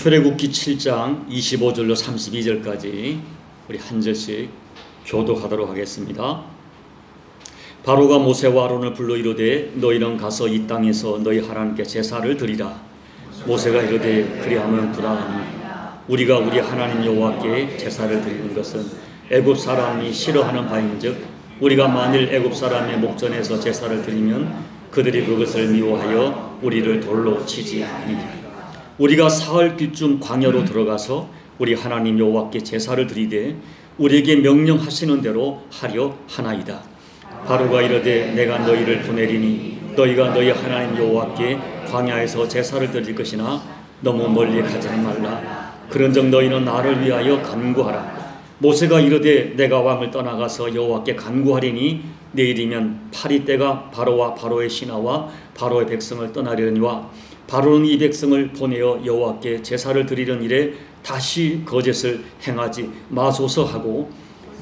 출애굽기 7장 25절로 32절까지 우리 한 절씩 교독하도록 하겠습니다. 바로가 모세와 아론을 불러 이르되 너희는 가서 이 땅에서 너희 하나님께 제사를 드리라. 모세가 이르되 그리하면 구라하니 우리가 우리 하나님 여호와께 제사를 드리는 것은 애굽 사람이 싫어하는 바인즉 우리가 만일 애굽 사람의 목전에서 제사를 드리면 그들이 그것을 미워하여 우리를 돌로 치지 아니하리라. 우리가 사흘 길쯤 광야로 들어가서 우리 하나님 여호와께 제사를 드리되 우리에게 명령하시는 대로 하려 하나이다. 바로가 이르되 내가 너희를 보내리니 너희가 너희 하나님 여호와께 광야에서 제사를 드릴 것이나 너무 멀리 가지 말라. 그런즉 너희는 나를 위하여 간구하라. 모세가 이르되 내가 왕을 떠나가서 여호와께 간구하리니 내일이면 파리떼가 바로와 바로의 신하와 바로의 백성을 떠나려니와 바로는 이 백성을 보내어 여호와께 제사를 드리는 일에 다시 거짓을 행하지 마소서 하고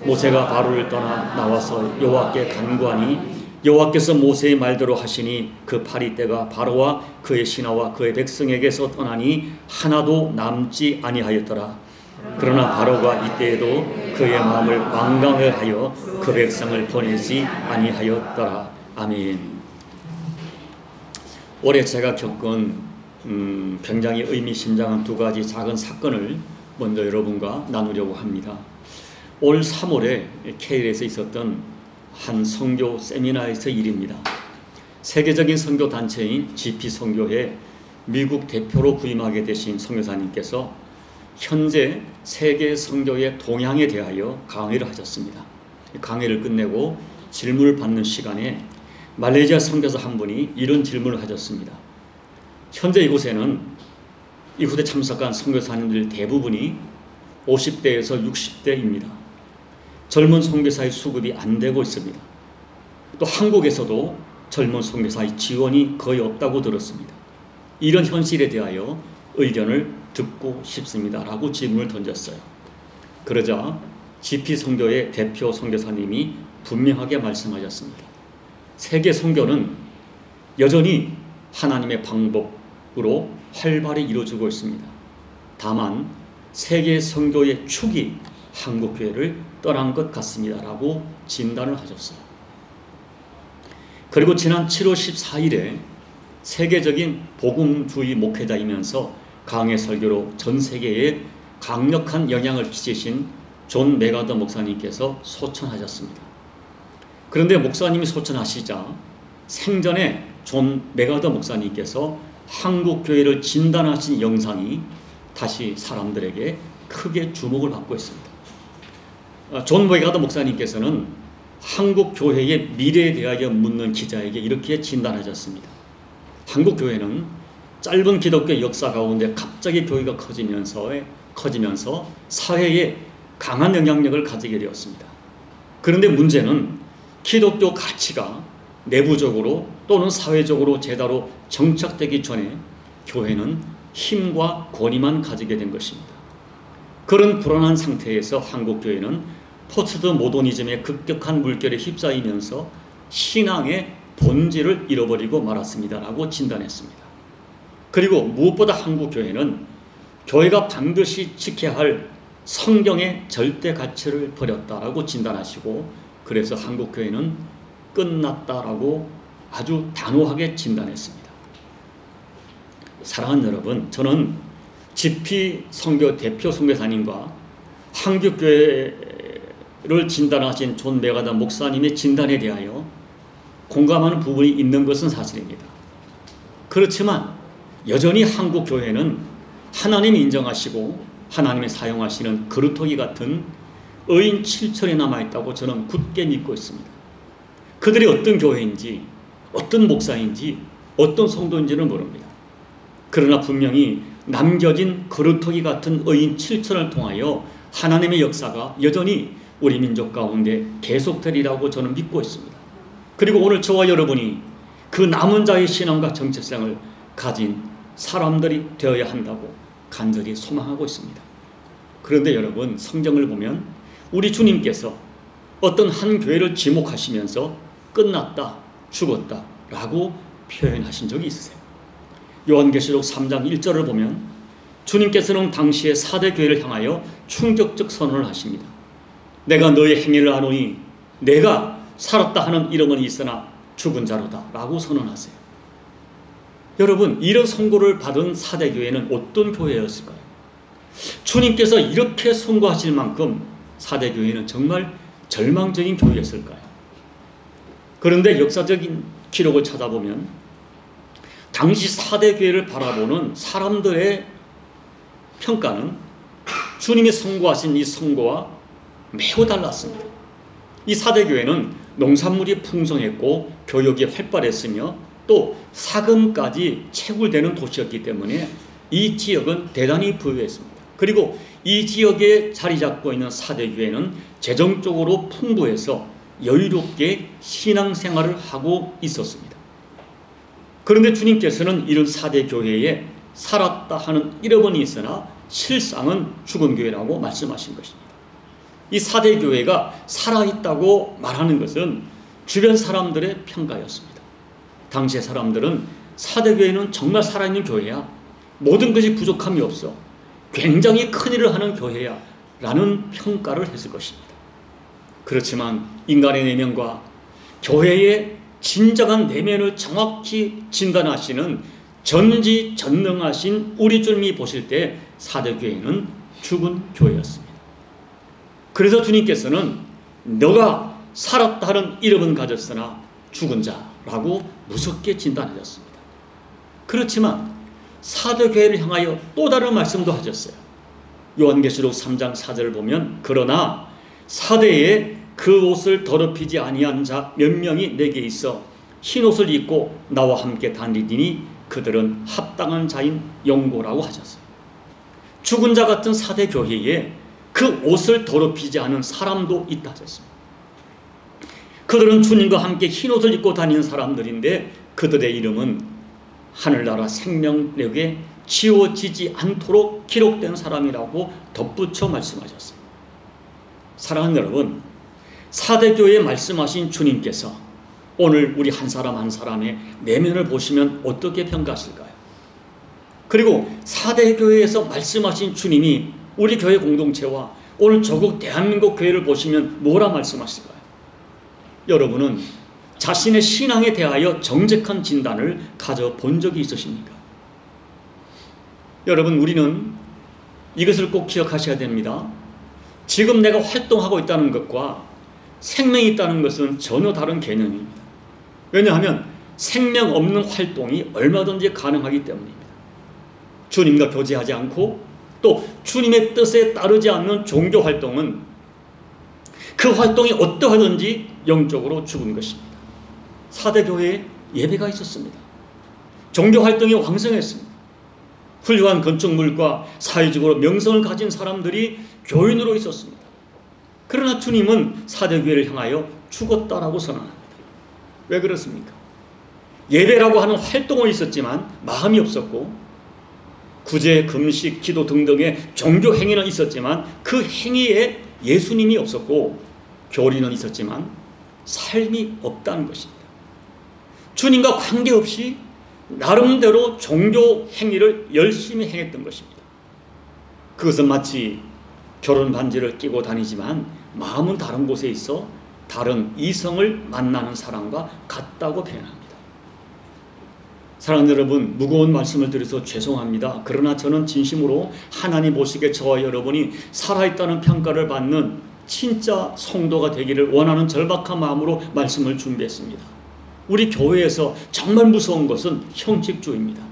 모세가 바로를 떠나 나와서 여호와께 간구하니 여호와께서 모세의 말대로 하시니 그 파리떼가 바로와 그의 신하와 그의 백성에게서 떠나니 하나도 남지 아니하였더라. 그러나 바로가 이때에도 그의 마음을 완강하여 그 백성을 보내지 아니하였더라. 아멘. 올해 제가 겪은 굉장히 의미심장한 두 가지 작은 사건을 먼저 여러분과 나누려고 합니다. 올 3월에 케일에서 있었던 한 선교 세미나에서 일입니다. 세계적인 선교 단체인 GP 선교회 미국 대표로 부임하게 되신 선교사님께서 현재 세계 선교의 동향에 대하여 강의를 하셨습니다. 강의를 끝내고 질문을 받는 시간에 말레이시아 선교사 한 분이 이런 질문을 하셨습니다. 현재 이곳에 참석한 선교사님들 대부분이 50대에서 60대입니다. 젊은 선교사의 수급이 안 되고 있습니다. 또 한국에서도 젊은 선교사의 지원이 거의 없다고 들었습니다. 이런 현실에 대하여 의견을 듣고 싶습니다. 라고 질문을 던졌어요. 그러자 GP 선교의 대표 선교사님이 분명하게 말씀하셨습니다. 세계 선교는 여전히 하나님의 방법으로 활발히 이루어지고 있습니다. 다만 세계 선교의 축이 한국교회를 떠난 것 같습니다. 라고 진단을 하셨어요. 그리고 지난 7월 14일에 세계적인 복음주의 목회자이면서 강해 설교로 전 세계에 강력한 영향을 끼치신 존 맥아더 목사님께서 소천하셨습니다. 그런데 목사님이 소천하시자 생전에 존 맥아더 목사님께서 한국교회를 진단하신 영상이 다시 사람들에게 크게 주목을 받고 있습니다. 존 맥아더 목사님께서는 한국교회의 미래에 대하여 묻는 기자에게 이렇게 진단하셨습니다. 한국교회는 짧은 기독교 역사 가운데 갑자기 교회가 커지면서 사회에 강한 영향력을 가지게 되었습니다. 그런데 문제는 기독교 가치가 내부적으로 또는 사회적으로 제대로 정착되기 전에 교회는 힘과 권위만 가지게 된 것입니다. 그런 불안한 상태에서 한국교회는 포스트 모더니즘의 급격한 물결에 휩싸이면서 신앙의 본질을 잃어버리고 말았습니다. 라고 진단했습니다. 그리고 무엇보다 한국교회는 교회가 반드시 지켜야 할 성경의 절대 가치를 버렸다라고 진단하시고 그래서 한국교회는 끝났다라고 아주 단호하게 진단했습니다. 사랑하는 여러분, 저는 GP 선교 대표 선교사님과 한국교회를 진단하신 존 맥아더 목사님의 진단에 대하여 공감하는 부분이 있는 것은 사실입니다. 그렇지만 여전히 한국교회는 하나님이 인정하시고 하나님이 사용하시는 그루터기 같은 의인 7천이 남아있다고 저는 굳게 믿고 있습니다. 그들이 어떤 교회인지 어떤 목사인지 어떤 성도인지는 모릅니다. 그러나 분명히 남겨진 그루터기 같은 의인 7천을 통하여 하나님의 역사가 여전히 우리 민족 가운데 계속되리라고 저는 믿고 있습니다. 그리고 오늘 저와 여러분이 그 남은 자의 신앙과 정체성을 가진 사람들이 되어야 한다고 간절히 소망하고 있습니다. 그런데 여러분, 성경을 보면 우리 주님께서 어떤 한 교회를 지목하시면서 끝났다, 죽었다 라고 표현하신 적이 있으세요. 요한계시록 3장 1절을 보면 주님께서는 당시에 사대 교회를 향하여 충격적 선언을 하십니다. 내가 너의 행위를 아노니 내가 살았다 하는 이름은 있으나 죽은 자로다 라고 선언하세요. 여러분, 이런 선고를 받은 사대 교회는 어떤 교회였을까요? 주님께서 이렇게 선고하실 만큼 사대 교회는 정말 절망적인 교회였을까요? 그런데 역사적인 기록을 찾아보면 당시 사대 교회를 바라보는 사람들의 평가는 주님이 선고하신 이 선고와 매우 달랐습니다. 이 사대 교회는 농산물이 풍성했고 교역이 활발했으며 또 사금까지 채굴되는 도시였기 때문에 이 지역은 대단히 부유했습니다. 그리고 이 지역에 자리 잡고 있는 사대 교회는 재정적으로 풍부해서 여유롭게 신앙생활을 하고 있었습니다. 그런데 주님께서는 이런 사대 교회에 살았다 하는 이름은 있으나 실상은 죽은 교회라고 말씀하신 것입니다. 이 사대 교회가 살아있다고 말하는 것은 주변 사람들의 평가였습니다. 당시의 사람들은 사대 교회는 정말 살아있는 교회야, 모든 것이 부족함이 없어, 굉장히 큰일을 하는 교회야 라는 평가를 했을 것입니다. 그렇지만 인간의 내면과 교회의 진정한 내면을 정확히 진단하시는 전지전능하신 우리 주님이 보실 때 사대 교회는 죽은 교회였습니다. 그래서 주님께서는 너가 살았다 하는 이름은 가졌으나 죽은 자라고 무섭게 진단하셨습니다. 그렇지만 사대 교회를 향하여 또 다른 말씀도 하셨어요. 요한계시록 3장 4절을 보면 그러나 사대에 그 옷을 더럽히지 아니한 자 몇 명이 내게 있어 흰 옷을 입고 나와 함께 다니리니 그들은 합당한 자인 영고라고 하셨어요. 죽은 자 같은 사대 교회에 그 옷을 더럽히지 않은 사람도 있다 하셨습니다. 그들은 주님과 함께 흰 옷을 입고 다니는 사람들인데 그들의 이름은 하늘나라 생명력에 지워지지 않도록 기록된 사람이라고 덧붙여 말씀하셨어요. 사랑하는 여러분, 사대교회에 말씀하신 주님께서 오늘 우리 한 사람 한 사람의 내면을 보시면 어떻게 평가하실까요? 그리고 사대교회에서 말씀하신 주님이 우리 교회 공동체와 오늘 조국 대한민국 교회를 보시면 뭐라 말씀하실까요? 여러분은 자신의 신앙에 대하여 정직한 진단을 가져본 적이 있으십니까? 여러분, 우리는 이것을 꼭 기억하셔야 됩니다. 지금 내가 활동하고 있다는 것과 생명이 있다는 것은 전혀 다른 개념입니다. 왜냐하면 생명 없는 활동이 얼마든지 가능하기 때문입니다. 주님과 교제하지 않고 또 주님의 뜻에 따르지 않는 종교 활동은 그 활동이 어떠하든지 영적으로 죽은 것입니다. 사대교회에 예배가 있었습니다. 종교 활동이 왕성했습니다. 훌륭한 건축물과 사회적으로 명성을 가진 사람들이 교인으로 있었습니다. 그러나 주님은 사대교회를 향하여 죽었다라고 선언합니다. 왜 그렇습니까? 예배라고 하는 활동은 있었지만 마음이 없었고 구제, 금식, 기도 등등의 종교 행위는 있었지만 그 행위에 예수님이 없었고 교리는 있었지만 삶이 없다는 것입니다. 주님과 관계없이 나름대로 종교 행위를 열심히 행했던 것입니다. 그것은 마치 결혼 반지를 끼고 다니지만 마음은 다른 곳에 있어 다른 이성을 만나는 사람과 같다고 표현합니다. 사랑하는 여러분, 무거운 말씀을 드려서 죄송합니다. 그러나 저는 진심으로 하나님 보시기에 저와 여러분이 살아있다는 평가를 받는 진짜 성도가 되기를 원하는 절박한 마음으로 말씀을 준비했습니다. 우리 교회에서 정말 무서운 것은 형식주의입니다.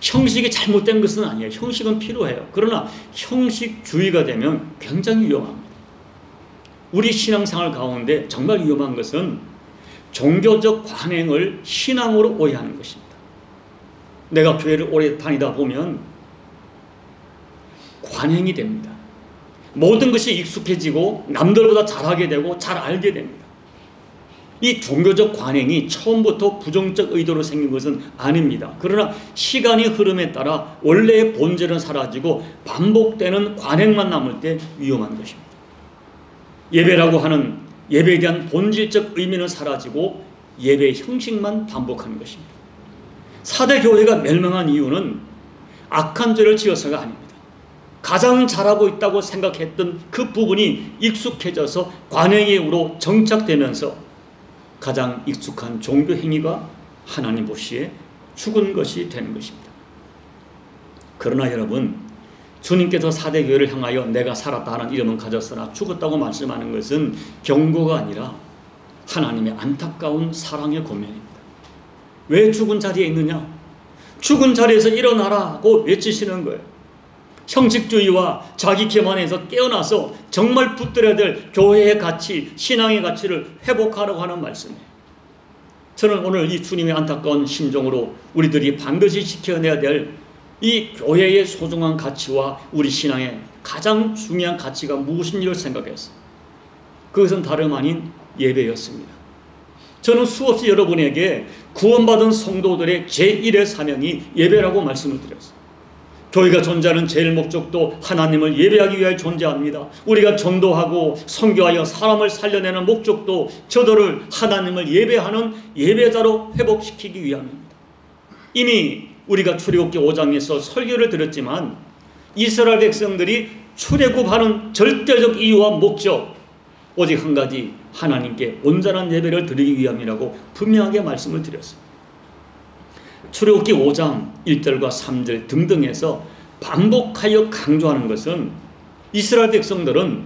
형식이 잘못된 것은 아니에요. 형식은 필요해요. 그러나 형식주의가 되면 굉장히 위험합니다. 우리 신앙생활 가운데 정말 위험한 것은 종교적 관행을 신앙으로 오해하는 것입니다. 내가 교회를 오래 다니다 보면 관행이 됩니다. 모든 것이 익숙해지고 남들보다 잘하게 되고 잘 알게 됩니다. 이 종교적 관행이 처음부터 부정적 의도로 생긴 것은 아닙니다. 그러나 시간의 흐름에 따라 원래의 본질은 사라지고 반복되는 관행만 남을 때 위험한 것입니다. 예배라고 하는 예배에 대한 본질적 의미는 사라지고 예배의 형식만 반복하는 것입니다. 사대 교회가 멸망한 이유는 악한 죄를 지어서가 아닙니다. 가장 잘하고 있다고 생각했던 그 부분이 익숙해져서 관행의 우로 정착되면서 가장 익숙한 종교 행위가 하나님 보시기에 죽은 것이 되는 것입니다. 그러나 여러분, 주님께서 사대교회를 향하여 내가 살았다 하는 이름은 가졌으나 죽었다고 말씀하는 것은 경고가 아니라 하나님의 안타까운 사랑의 권면입니다. 왜 죽은 자리에 있느냐? 죽은 자리에서 일어나라고 외치시는 거예요. 형식주의와 자기 기만에서 깨어나서 정말 붙들어야 될 교회의 가치, 신앙의 가치를 회복하라고 하는 말씀이에요. 저는 오늘 이 주님의 안타까운 심정으로 우리들이 반드시 지켜내야 될 이 교회의 소중한 가치와 우리 신앙의 가장 중요한 가치가 무엇인지를 생각했어요. 그것은 다름 아닌 예배였습니다. 저는 수없이 여러분에게 구원받은 성도들의 제1의 사명이 예배라고 말씀을 드렸어요. 교회가 존재하는 제일 목적도 하나님을 예배하기 위하여 존재합니다. 우리가 전도하고 선교하여 사람을 살려내는 목적도 저들을 하나님을 예배하는 예배자로 회복시키기 위함입니다. 이미 우리가 출애굽기 5장에서 설교를 드렸지만 이스라엘 백성들이 출애굽하는 절대적 이유와 목적, 오직 한 가지, 하나님께 온전한 예배를 드리기 위함이라고 분명하게 말씀을 드렸습니다. 출애굽기 5장 1절과 3절 등등에서 반복하여 강조하는 것은 이스라엘 백성들은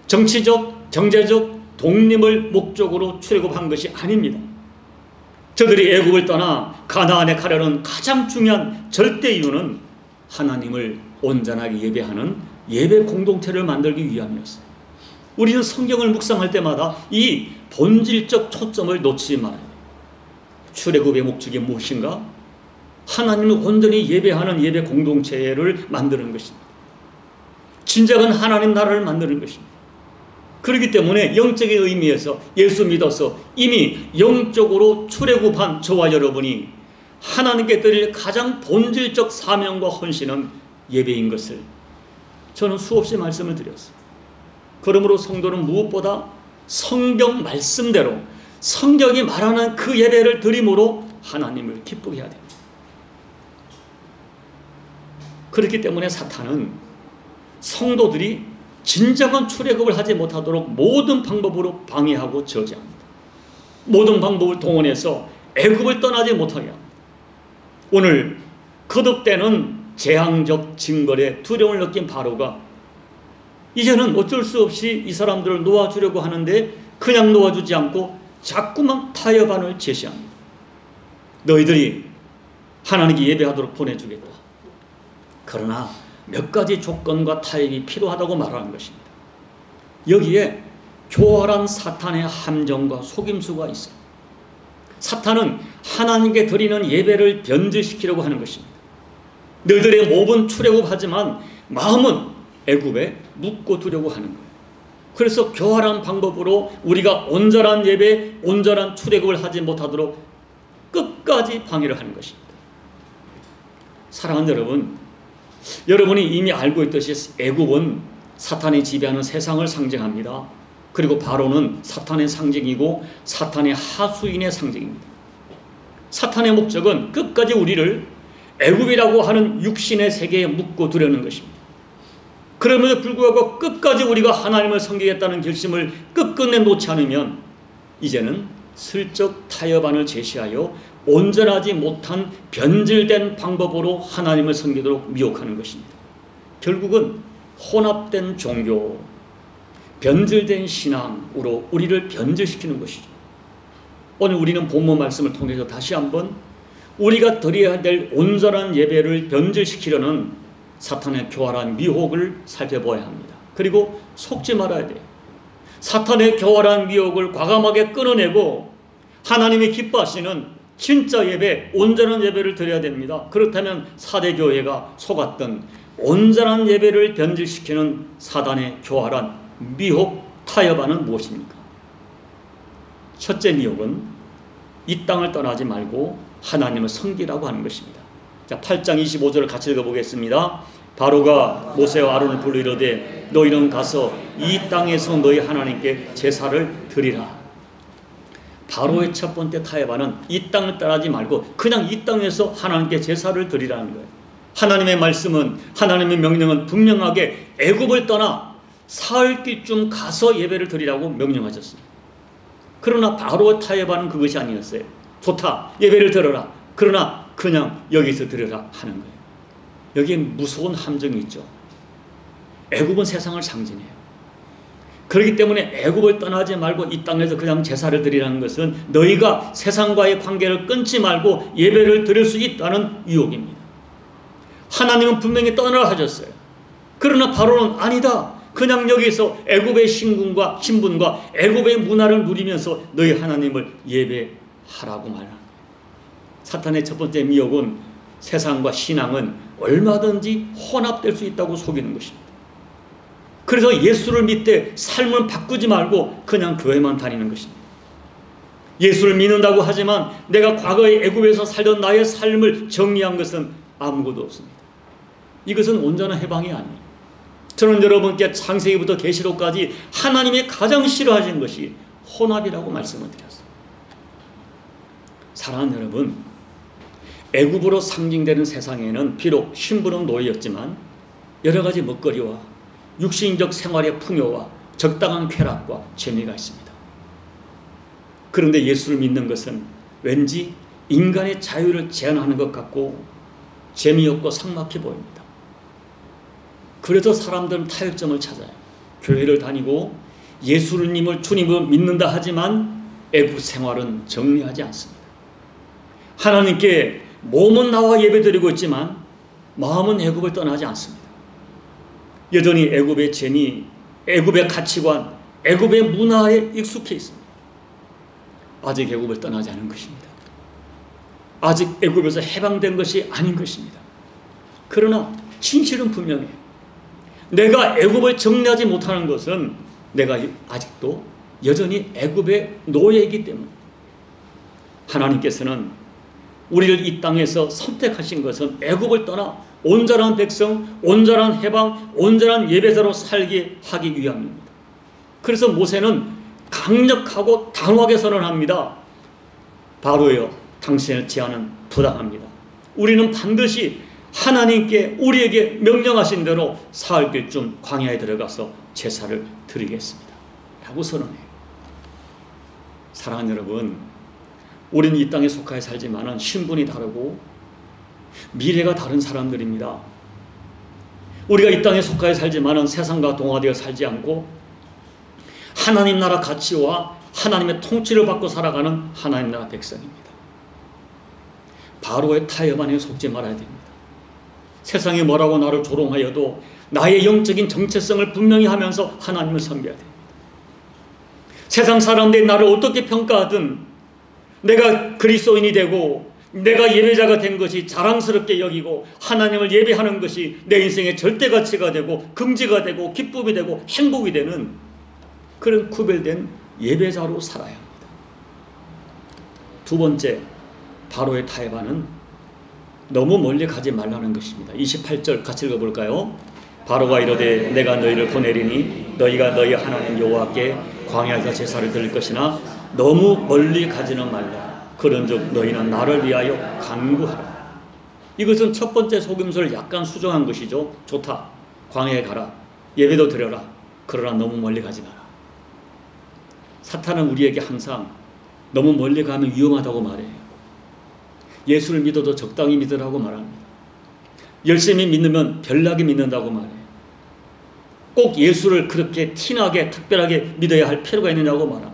정치적, 경제적 독립을 목적으로 출애굽한 것이 아닙니다. 저들이 애굽을 떠나 가나안에 가려는 가장 중요한 절대 이유는 하나님을 온전하게 예배하는 예배 공동체를 만들기 위함이었어요. 우리는 성경을 묵상할 때마다 이 본질적 초점을 놓치지 말아야 돼요. 출애굽의 목적이 무엇인가? 하나님을 온전히 예배하는 예배 공동체를 만드는 것입니다. 진정한 하나님 나라를 만드는 것입니다. 그렇기 때문에 영적인 의미에서 예수 믿어서 이미 영적으로 출애굽한 저와 여러분이 하나님께 드릴 가장 본질적 사명과 헌신은 예배인 것을 저는 수없이 말씀을 드렸어요. 그러므로 성도는 무엇보다 성경 말씀대로 성경이 말하는 그 예배를 드림으로 하나님을 기쁘게 해야 됩니다. 그렇기 때문에 사탄은 성도들이 진정한 출애굽을 하지 못하도록 모든 방법으로 방해하고 저지합니다. 모든 방법을 동원해서 애굽을 떠나지 못하게 합니다. 오늘 거듭되는 재앙적 징벌에 두려움을 느낀 바로가 이제는 어쩔 수 없이 이 사람들을 놓아주려고 하는데 그냥 놓아주지 않고 자꾸만 타협안을 제시합니다. 너희들이 하나님께 예배하도록 보내주겠다. 그러나 몇 가지 조건과 타협이 필요하다고 말하는 것입니다. 여기에 교활한 사탄의 함정과 속임수가 있어요. 사탄은 하나님께 드리는 예배를 변질시키려고 하는 것입니다. 너희들의 몸은 출애굽하지만 마음은 애굽에 묻고 두려고 하는 거예요. 그래서 교활한 방법으로 우리가 온전한 예배, 온전한 출애굽을 하지 못하도록 끝까지 방해를 하는 것입니다. 사랑하는 여러분, 여러분이 이미 알고 있듯이 애굽은 사탄이 지배하는 세상을 상징합니다. 그리고 바로는 사탄의 상징이고 사탄의 하수인의 상징입니다. 사탄의 목적은 끝까지 우리를 애굽이라고 하는 육신의 세계에 묶고 두려는 것입니다. 그럼에도 불구하고 끝까지 우리가 하나님을 섬기겠다는 결심을 끝끝내 놓지 않으면 이제는 슬쩍 타협안을 제시하여 온전하지 못한 변질된 방법으로 하나님을 섬기도록 미혹하는 것입니다. 결국은 혼합된 종교, 변질된 신앙으로 우리를 변질시키는 것이죠. 오늘 우리는 본문 말씀을 통해서 다시 한번 우리가 드려야 될 온전한 예배를 변질시키려는 사탄의 교활한 미혹을 살펴봐야 합니다. 그리고 속지 말아야 돼요. 사탄의 교활한 미혹을 과감하게 끊어내고 하나님이 기뻐하시는 진짜 예배, 온전한 예배를 드려야 됩니다. 그렇다면 사대교회가 속았던 온전한 예배를 변질시키는 사단의 교활한 미혹, 타협안은 무엇입니까? 첫째 미혹은 이 땅을 떠나지 말고 하나님을 섬기라고 하는 것입니다. 자, 8장 25절을 같이 읽어보겠습니다. 바로가 모세와 아론을 불러 이르되 너희는 가서 이 땅에서 너희 하나님께 제사를 드리라. 바로의 첫 번째 타협안은 이 땅을 떠나지 말고 그냥 이 땅에서 하나님께 제사를 드리라는 거예요. 하나님의 말씀은, 하나님의 명령은 분명하게 애굽을 떠나 사흘 길쯤 가서 예배를 드리라고 명령하셨습니다. 그러나 바로 타협하는 그것이 아니었어요. 좋다, 예배를 드려라. 그러나 그냥 여기서 드려라 하는 거예요. 여기에 무서운 함정이 있죠. 애굽은 세상을 상징해요. 그렇기 때문에 애굽을 떠나지 말고 이 땅에서 그냥 제사를 드리라는 것은 너희가 세상과의 관계를 끊지 말고 예배를 드릴 수 있다는 유혹입니다. 하나님은 분명히 떠나라 하셨어요. 그러나 바로는 아니다. 그냥 여기서 애굽의 신분과 애굽의 문화를 누리면서 너희 하나님을 예배하라고 말하는 거예요. 사탄의 첫 번째 미혹은 세상과 신앙은 얼마든지 혼합될 수 있다고 속이는 것입니다. 그래서 예수를 믿되 삶을 바꾸지 말고 그냥 교회만 다니는 것입니다. 예수를 믿는다고 하지만 내가 과거에 애굽에서 살던 나의 삶을 정리한 것은 아무것도 없습니다. 이것은 온전한 해방이 아니에요. 저는 여러분께 창세기부터 계시록까지 하나님이 가장 싫어하시는 것이 혼합이라고 말씀을 드렸어요. 사랑하는 여러분, 애굽으로 상징되는 세상에는 비록 신분은 노예였지만 여러 가지 먹거리와 육신적 생활의 풍요와 적당한 쾌락과 재미가 있습니다. 그런데 예수를 믿는 것은 왠지 인간의 자유를 제한하는 것 같고 재미없고 삭막해 보입니다. 그래서 사람들은 타협점을 찾아요. 교회를 다니고 예수님을 주님을 믿는다 하지만 애굽 생활은 정리하지 않습니다. 하나님께 몸은 나와 예배드리고 있지만 마음은 애굽을 떠나지 않습니다. 여전히 애굽의 재미, 애굽의 가치관, 애굽의 문화에 익숙해 있습니다. 아직 애굽을 떠나지 않은 것입니다. 아직 애굽에서 해방된 것이 아닌 것입니다. 그러나 진실은 분명해요. 내가 애굽을 정리하지 못하는 것은 내가 아직도 여전히 애굽의 노예이기 때문에 하나님께서는 우리를 이 땅에서 선택하신 것은 애굽을 떠나 온전한 백성, 온전한 해방, 온전한 예배자로 살게 하기 위함입니다. 그래서 모세는 강력하고 단호하게 선언합니다. 바로요, 당신의 제안은 부당합니다. 우리는 반드시 하나님께 우리에게 명령하신 대로 사흘 길쯤 광야에 들어가서 제사를 드리겠습니다 라고 선언해요. 사랑하는 여러분, 우리는 이 땅에 속하여 살지만 신분이 다르고 미래가 다른 사람들입니다. 우리가 이 땅에 속하여 살지만 세상과 동화되어 살지 않고 하나님 나라 가치와 하나님의 통치를 받고 살아가는 하나님 나라 백성입니다. 바로의 타협 안에 속지 말아야 됩니다. 세상이 뭐라고 나를 조롱하여도 나의 영적인 정체성을 분명히 하면서 하나님을 섬겨야 됩니다. 세상 사람들이 나를 어떻게 평가하든 내가 그리스도인이 되고 내가 예배자가 된 것이 자랑스럽게 여기고 하나님을 예배하는 것이 내 인생의 절대 가치가 되고 긍지가 되고 기쁨이 되고 행복이 되는 그런 구별된 예배자로 살아야 합니다. 두 번째, 바로의 타협하는 너무 멀리 가지 말라는 것입니다. 28절 같이 읽어볼까요? 바로가 이르되 내가 너희를 보내리니 너희가 너희 하나님 여호와께 광야에서 제사를 드릴 것이나 너무 멀리 가지는 말라. 그런즉 너희는 나를 위하여 간구하라. 이것은 첫 번째 속임수를 약간 수정한 것이죠. 좋다, 광야에 가라, 예배도 드려라. 그러나 너무 멀리 가지 마라. 사탄은 우리에게 항상 너무 멀리 가면 위험하다고 말해요. 예수를 믿어도 적당히 믿으라고 말합니다. 열심히 믿으면 별나게 믿는다고 말해요. 꼭 예수를 그렇게 티나게 특별하게 믿어야 할 필요가 있느냐고 말합니다.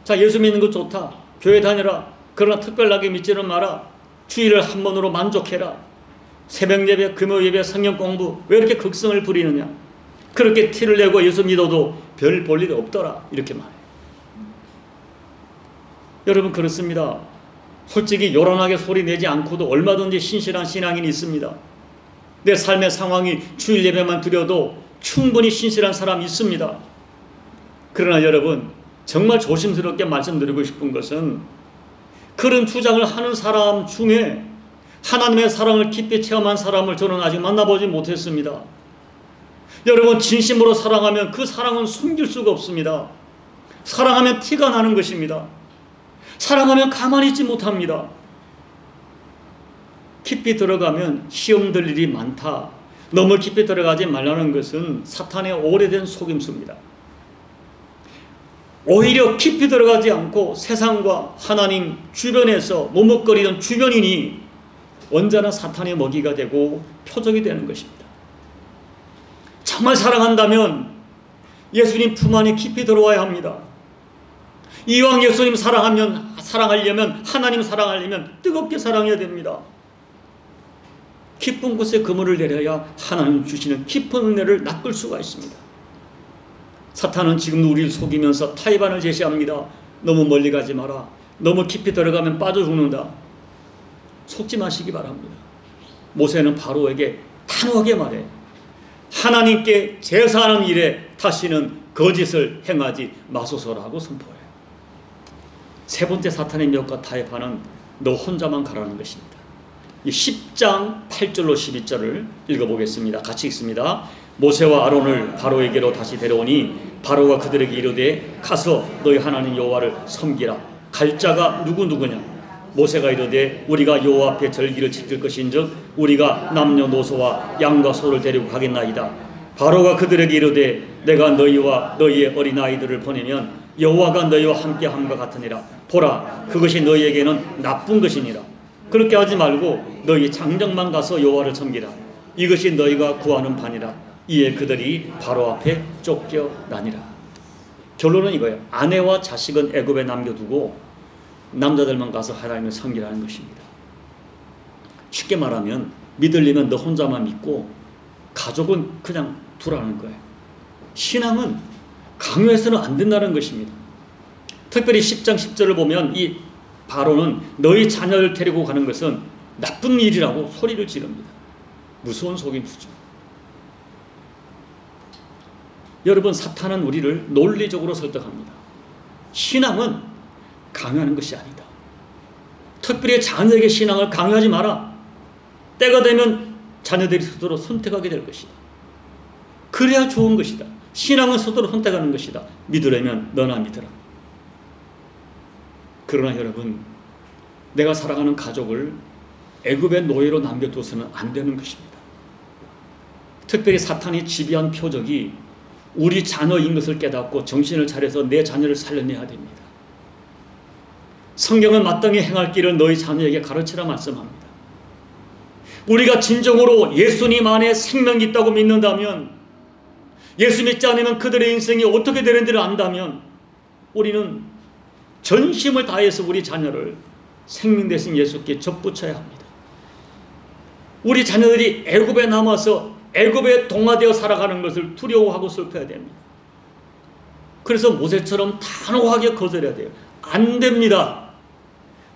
자, 예수 믿는 거 좋다, 교회 다녀라. 그러나 특별하게 믿지는 마라. 주일을 한 번으로 만족해라. 새벽 예배, 금요 예배, 성경 공부 왜 이렇게 극성을 부리느냐. 그렇게 티를 내고 예수 믿어도 별 볼 일이 없더라. 이렇게 말해요. 여러분, 그렇습니다. 솔직히 요란하게 소리 내지 않고도 얼마든지 신실한 신앙인이 있습니다. 내 삶의 상황이 주일 예배만 드려도 충분히 신실한 사람이 있습니다. 그러나 여러분, 정말 조심스럽게 말씀드리고 싶은 것은 그런 주장을 하는 사람 중에 하나님의 사랑을 깊이 체험한 사람을 저는 아직 만나보지 못했습니다. 여러분, 진심으로 사랑하면 그 사랑은 숨길 수가 없습니다. 사랑하면 티가 나는 것입니다. 사랑하면 가만히 있지 못합니다. 깊이 들어가면 시험될 일이 많다. 너무 깊이 들어가지 말라는 것은 사탄의 오래된 속임수입니다. 오히려 깊이 들어가지 않고 세상과 하나님 주변에서 머뭇거리던 주변인이 언제나 사탄의 먹이가 되고 표적이 되는 것입니다. 정말 사랑한다면 예수님 품 안에 깊이 들어와야 합니다. 이왕 예수님 사랑하려면 하나님 사랑하려면 뜨겁게 사랑해야 됩니다. 깊은 곳에 그물을 내려야 하나님 주시는 깊은 은혜를 낚을 수가 있습니다. 사탄은 지금도 우리를 속이면서 타협안을 제시합니다. 너무 멀리 가지 마라. 너무 깊이 들어가면 빠져 죽는다. 속지 마시기 바랍니다. 모세는 바로에게 단호하게 말해 하나님께 제사하는 일에 다시는 거짓을 행하지 마소서라고 선포해요. 세 번째 사탄의 미혹과 타협하는 너 혼자만 가라는 것입니다. 이 10장 8절로 12절을 읽어보겠습니다. 같이 읽습니다. 모세와 아론을 바로에게로 다시 데려오니 바로가 그들에게 이르되 가서 너희 하나님 여호와를 섬기라. 갈 자가 누구냐? 모세가 이르되 우리가 여호와 앞에 절기를 지킬 것인즉 우리가 남녀노소와 양과 소를 데리고 가겠나이다. 바로가 그들에게 이르되 내가 너희와 너희의 어린아이들을 보내면 여호와가 너희와 함께함과 같으니라. 보라 그것이 너희에게는 나쁜 것이니라. 그렇게 하지 말고 너희 장정만 가서 여호와를 섬기라. 이것이 너희가 구하는 바니라. 이에 그들이 바로 앞에 쫓겨나니라. 결론은 이거예요. 아내와 자식은 애굽에 남겨두고 남자들만 가서 하나님을 섬기라는 것입니다. 쉽게 말하면 믿으려면 너 혼자만 믿고 가족은 그냥 두라는 거예요. 신앙은 강요해서는 안 된다는 것입니다. 특별히 10장 10절을 보면 이 바로는 너희 자녀를 데리고 가는 것은 나쁜 일이라고 소리를 지릅니다. 무서운 속임수죠. 여러분, 사탄은 우리를 논리적으로 설득합니다. 신앙은 강요하는 것이 아니다. 특별히 자녀에게 신앙을 강요하지 마라. 때가 되면 자녀들이 스스로 선택하게 될 것이다. 그래야 좋은 것이다. 신앙은 스스로 선택하는 것이다. 믿으려면 너나 믿으라. 그러나 여러분, 내가 사랑하는 가족을 애굽의 노예로 남겨둬서는 안 되는 것입니다. 특별히 사탄이 지배한 표적이 우리 자녀인 것을 깨닫고 정신을 차려서 내 자녀를 살려내야 됩니다. 성경은 마땅히 행할 길을 너희 자녀에게 가르치라 말씀합니다. 우리가 진정으로 예수님 안에 생명이 있다고 믿는다면, 예수 믿지 않으면 그들의 인생이 어떻게 되는지를 안다면 우리는 전심을 다해서 우리 자녀를 생명 되신 예수께 접붙여야 합니다. 우리 자녀들이 애굽에 남아서 애굽에 동화되어 살아가는 것을 두려워하고 슬퍼야 됩니다. 그래서 모세처럼 단호하게 거절해야 돼요. 안 됩니다.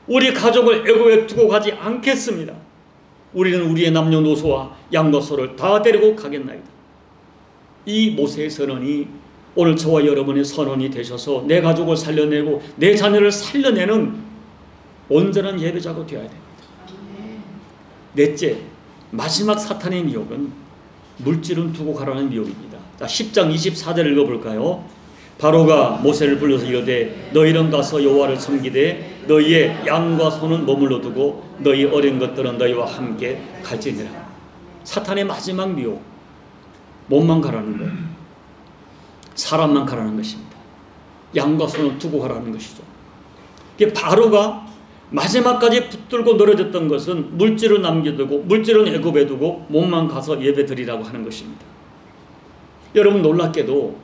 우리 가족을 애굽에 두고 가지 않겠습니다. 우리는 우리의 남녀노소와 양과 소를 다 데리고 가겠나이다. 이 모세의 선언이 오늘 저와 여러분의 선언이 되셔서 내 가족을 살려내고 내 자녀를 살려내는 온전한 예배자가 되어야 됩니다. 넷째, 마지막 사탄의 미혹은 물질은 두고 가라는 미혹입니다. 자, 10장 24절을 읽어볼까요? 바로가 모세를 불러서 이르되 너희는 가서 여호와를 섬기되 너희의 양과 소는 머물러 두고 너희 어린 것들은 너희와 함께 갈지니라. 사탄의 마지막 미혹, 몸만 가라는 거예요. 사람만 가라는 것입니다. 양과 소는 두고 가라는 것이죠. 바로가 마지막까지 붙들고 늘어졌던 것은 물질을 남겨두고 물질은 애굽에 두고 몸만 가서 예배드리라고 하는 것입니다. 여러분, 놀랍게도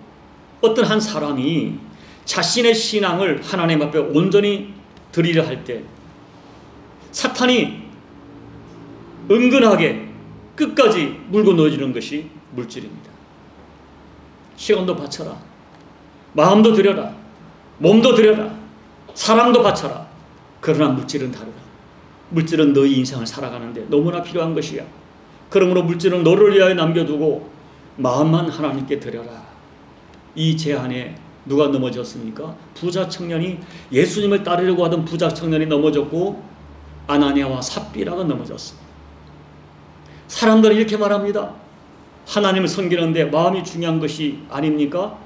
어떤 한 사람이 자신의 신앙을 하나님 앞에 온전히 드리려 할 때 사탄이 은근하게 끝까지 물고 넣어주는 것이 물질입니다. 시간도 바쳐라. 마음도 드려라. 몸도 드려라. 사랑도 바쳐라. 그러나 물질은 다르다. 물질은 너희 인생을 살아가는데 너무나 필요한 것이야. 그러므로 물질은 너를 위하여 남겨두고 마음만 하나님께 드려라. 이 제안에 누가 넘어졌습니까? 부자 청년이, 예수님을 따르려고 하던 부자 청년이 넘어졌고 아나니아와 삽비라가 넘어졌습니다. 사람들은 이렇게 말합니다. 하나님을 섬기는데 마음이 중요한 것이 아닙니까?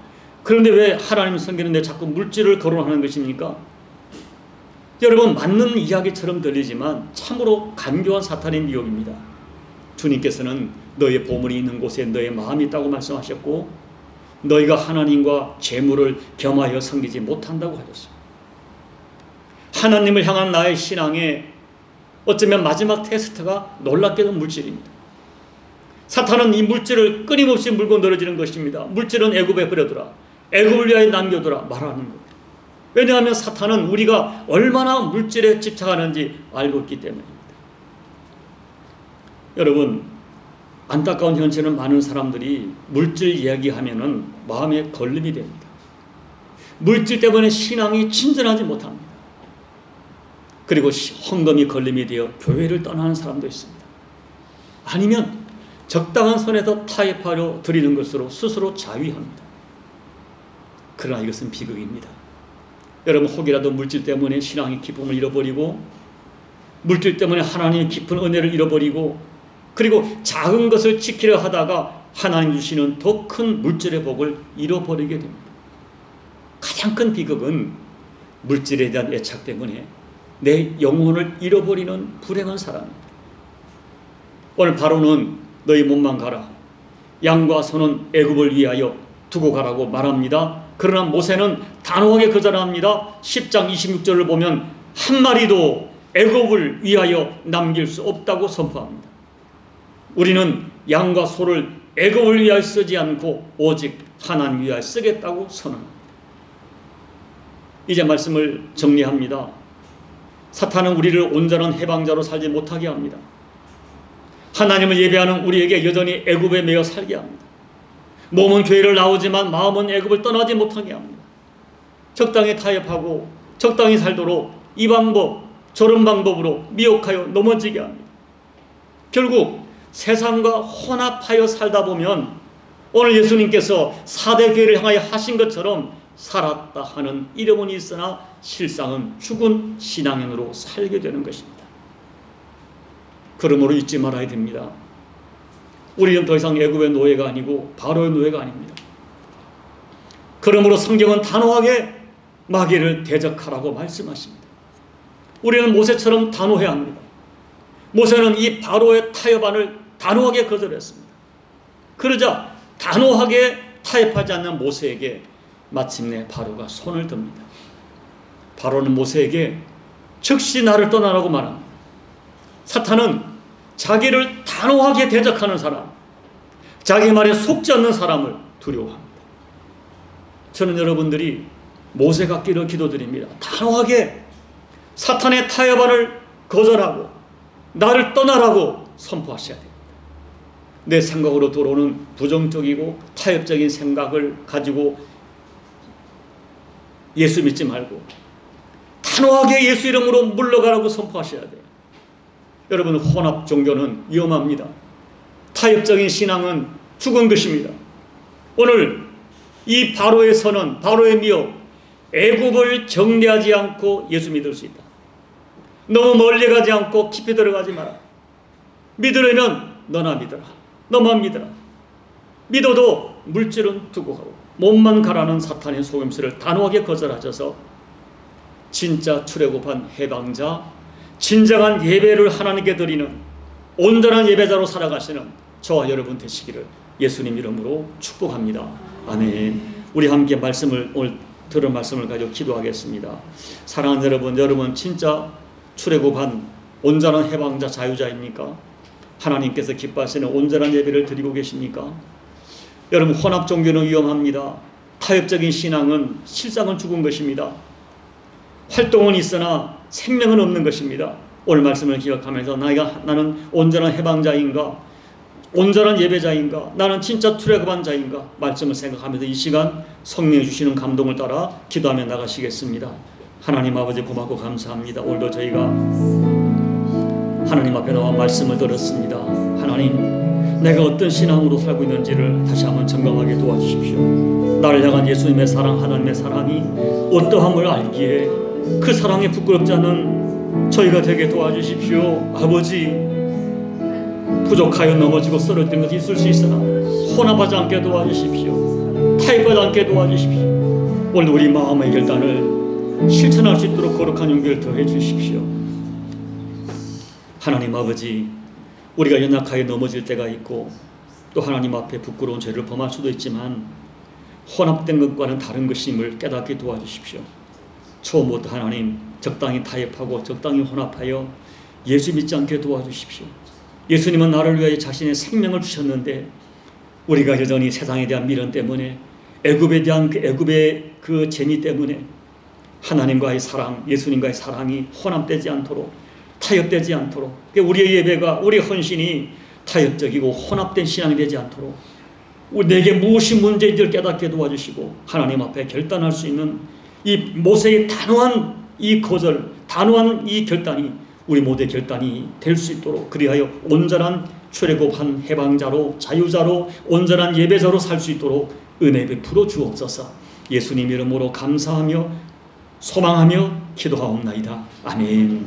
그런데 왜 하나님을 섬기는데 자꾸 물질을 거론하는 것입니까? 여러분, 맞는 이야기처럼 들리지만 참으로 간교한 사탄의 미혹입니다. 주님께서는 너의 보물이 있는 곳에 너의 마음이 있다고 말씀하셨고, 너희가 하나님과 재물을 겸하여 섬기지 못한다고 하셨어요. 하나님을 향한 나의 신앙에 어쩌면 마지막 테스트가 놀랍게도 물질입니다. 사탄은 이 물질을 끊임없이 물고 늘어지는 것입니다. 물질은 애굽에 버려두라, 애굽을 위하여 남겨두라 말하는 겁니다. 왜냐하면 사탄은 우리가 얼마나 물질에 집착하는지 알고 있기 때문입니다. 여러분, 안타까운 현실은 많은 사람들이 물질 이야기하면은 마음에 걸림이 됩니다. 물질 때문에 신앙이 진전하지 못합니다. 그리고 헌금이 걸림이 되어 교회를 떠나는 사람도 있습니다. 아니면 적당한 선에서 타협하려 드리는 것으로 스스로 자위합니다. 그러나 이것은 비극입니다. 여러분, 혹이라도 물질 때문에 신앙의 기쁨을 잃어버리고, 물질 때문에 하나님의 깊은 은혜를 잃어버리고, 그리고 작은 것을 지키려 하다가 하나님 주시는 더 큰 물질의 복을 잃어버리게 됩니다. 가장 큰 비극은 물질에 대한 애착 때문에 내 영혼을 잃어버리는 불행한 사람입니다. 오늘 바로는 너희 몸만 가라, 양과 소는 애굽을 위하여 두고 가라고 말합니다. 그러나 모세는 단호하게 거절합니다. 10장 26절을 보면 한 마리도 애굽을 위하여 남길 수 없다고 선포합니다. 우리는 양과 소를 애굽을 위하여 쓰지 않고 오직 하나님 위하여 쓰겠다고 선언합니다. 이제 말씀을 정리합니다. 사탄은 우리를 온전한 해방자로 살지 못하게 합니다. 하나님을 예배하는 우리에게 여전히 애굽에 매여 살게 합니다. 몸은 교회를 나오지만 마음은 애굽을 떠나지 못하게 합니다. 적당히 타협하고 적당히 살도록 이 방법 저런 방법으로 미혹하여 넘어지게 합니다. 결국 세상과 혼합하여 살다 보면 오늘 예수님께서 4대 교회를 향하여 하신 것처럼 살았다 하는 이름은 있으나 실상은 죽은 신앙인으로 살게 되는 것입니다. 그러므로 잊지 말아야 됩니다. 우리는 더 이상 애굽의 노예가 아니고 바로의 노예가 아닙니다. 그러므로 성경은 단호하게 마귀를 대적하라고 말씀하십니다. 우리는 모세처럼 단호해야 합니다. 모세는 이 바로의 타협안을 단호하게 거절했습니다. 그러자 단호하게 타협하지 않는 모세에게 마침내 바로가 손을 듭니다. 바로는 모세에게 즉시 나를 떠나라고 말합니다. 사탄은 자기를 단호하게 대적하는 사람, 자기 말에 속지 않는 사람을 두려워합니다. 저는 여러분들이 모세 같기를 기도드립니다. 단호하게 사탄의 타협안을 거절하고 나를 떠나라고 선포하셔야 됩니다. 내 생각으로 들어오는 부정적이고 타협적인 생각을 가지고 예수 믿지 말고 단호하게 예수 이름으로 물러가라고 선포하셔야 돼요. 여러분, 혼합 종교는 위험합니다. 타협적인 신앙은 죽은 것입니다. 오늘 이 바로의 선언, 바로의 미혹, 애굽을 정리하지 않고 예수 믿을 수 있다. 너무 멀리 가지 않고 깊이 들어가지 마라. 믿으려면 너나 믿어라. 너만 믿어라. 믿어도 물질은 두고 가고 몸만 가라는 사탄의 속임수를 단호하게 거절하셔서 진짜 출애굽한 해방자, 진정한 예배를 하나님께 드리는 온전한 예배자로 살아가시는 저와 여러분 되시기를 예수님 이름으로 축복합니다. 아멘. 우리 함께 오늘 들은 말씀을 가지고 기도하겠습니다. 사랑하는 여러분, 여러분 진짜 출애굽한 온전한 해방자, 자유자입니까? 하나님께서 기뻐하시는 온전한 예배를 드리고 계십니까? 여러분, 혼합 종교는 위험합니다. 타협적인 신앙은 실상은 죽은 것입니다. 활동은 있으나 생명은 없는 것입니다. 오늘 말씀을 기억하면서 나는 온전한 해방자인가? 온전한 예배자인가? 나는 진짜 출애굽한 자인가? 말씀을 생각하면서 이 시간 성령이 주시는 감동을 따라 기도하며 나가시겠습니다. 하나님 아버지 고맙고 감사합니다. 오늘도 저희가 하나님 앞에 나와 말씀을 들었습니다. 하나님, 내가 어떤 신앙으로 살고 있는지를 다시 한번 점검하게 도와주십시오. 나를 향한 예수님의 사랑, 하나님의 사랑이 어떠함을 알기에 그 사랑에 부끄럽지 않은 저희가 되게 도와주십시오. 아버지, 부족하여 넘어지고 쓰러진 것이 있을 수 있으나 혼합하지 않게 도와주십시오. 타협하지 않게 도와주십시오. 오늘 우리 마음의 결단을 실천할 수 있도록 거룩한 용기를 더해 주십시오. 하나님 아버지, 우리가 연약하여 넘어질 때가 있고 또 하나님 앞에 부끄러운 죄를 범할 수도 있지만 혼합된 것과는 다른 것임을 깨닫게 도와주십시오. 처음부터 하나님 적당히 타협하고 적당히 혼합하여 예수 믿지 않게 도와주십시오. 예수님은 나를 위하여 자신의 생명을 주셨는데 우리가 여전히 세상에 대한 미련 때문에 애굽에 대한 애굽의 그 재미 때문에 하나님과의 사랑, 예수님과의 사랑이 혼합되지 않도록, 타협되지 않도록, 우리의 예배가, 우리의 헌신이 타협적이고 혼합된 신앙이 되지 않도록 내게 무엇이 문제인지를 깨닫게 도와주시고 하나님 앞에 결단할 수 있는 이 모세의 단호한 이 거절, 단호한 이 결단이 우리 모두의 결단이 될 수 있도록, 그리하여 온전한 출애굽한 해방자로, 자유자로, 온전한 예배자로 살 수 있도록 은혜 베풀어 주옵소서. 예수님 이름으로 감사하며 소망하며 기도하옵나이다. 아멘.